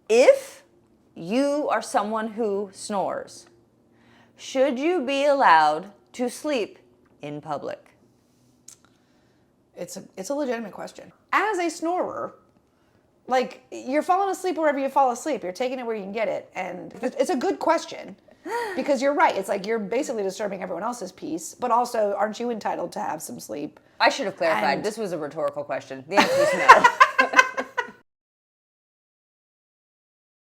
If you are someone who snores, should you be allowed to sleep in public? It's a legitimate question. As a snorer, like, you're falling asleep wherever you fall asleep. You're taking it where you can get it. And it's a good question because you're right. It's like you're basically disturbing everyone else's peace, but also aren't you entitled to have some sleep? I should have clarified. This was a rhetorical question. The answer is no.